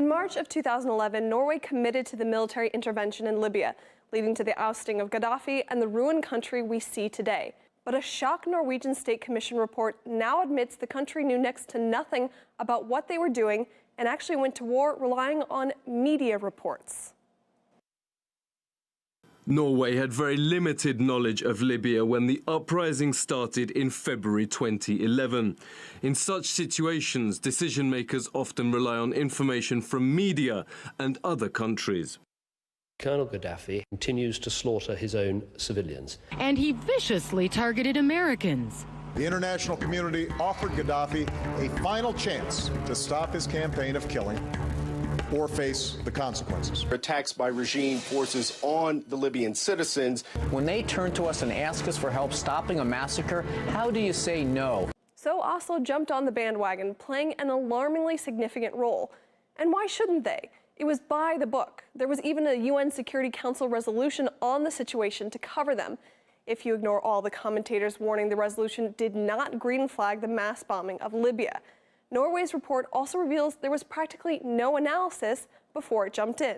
March of 2011, Norway committed to the military intervention in Libya, leading to the ousting of Gaddafi and the ruined country we see today. But a shock Norwegian State Commission report now admits the country knew next to nothing about what they were doing and actually went to war relying on media reports. Norway had very limited knowledge of Libya when the uprising started in February 2011. In such situations, decision-makers often rely on information from media and other countries. Colonel Gaddafi continues to slaughter his own civilians. And he viciously targeted Americans. The international community offered Gaddafi a final chance to stop his campaign of killing or face the consequences. Attacks by regime forces on the Libyan citizens. When they turn to us and ask us for help stopping a massacre, how do you say no? So Oslo jumped on the bandwagon, playing an alarmingly significant role. And why shouldn't they? It was by the book. There was even a UN Security Council resolution on the situation to cover them. If you ignore all the commentators warning the resolution did not green flag the mass bombing of Libya. Norway's report also reveals there was practically no analysis before it jumped in.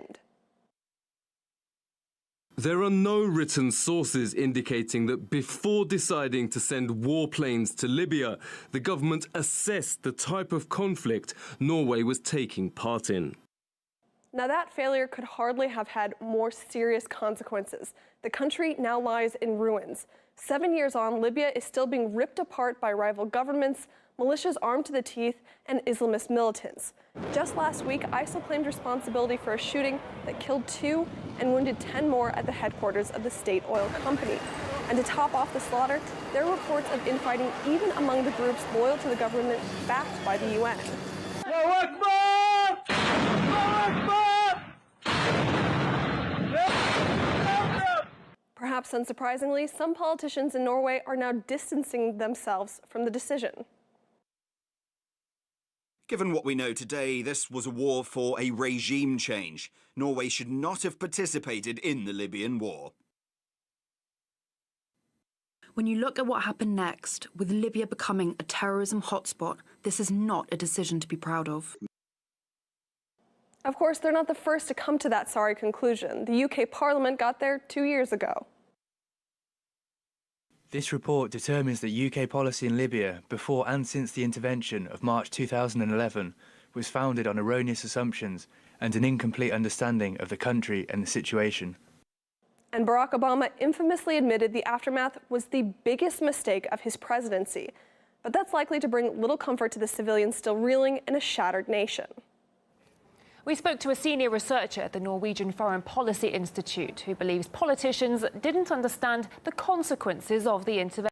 There are no written sources indicating that before deciding to send warplanes to Libya, the government assessed the type of conflict Norway was taking part in. Now that failure could hardly have had more serious consequences. The country now lies in ruins. 7 years on, Libya is still being ripped apart by rival governments, militias armed to the teeth, and Islamist militants. Just last week, ISIL claimed responsibility for a shooting that killed 2 and wounded 10 more at the headquarters of the state oil company. And to top off the slaughter, there are reports of infighting even among the groups loyal to the government backed by the UN. Perhaps unsurprisingly, some politicians in Norway are now distancing themselves from the decision. Given what we know today, this was a war for a regime change. Norway should not have participated in the Libyan war. When you look at what happened next, with Libya becoming a terrorism hotspot, this is not a decision to be proud of. Of course, they're not the first to come to that sorry conclusion. The UK Parliament got there 2 years ago. This report determines that UK policy in Libya, before and since the intervention of March 2011, was founded on erroneous assumptions and an incomplete understanding of the country and the situation. And Barack Obama infamously admitted the aftermath was the biggest mistake of his presidency. But that's likely to bring little comfort to the civilians still reeling in a shattered nation. We spoke to a senior researcher at the Norwegian Foreign Policy Institute who believes politicians didn't understand the consequences of the intervention.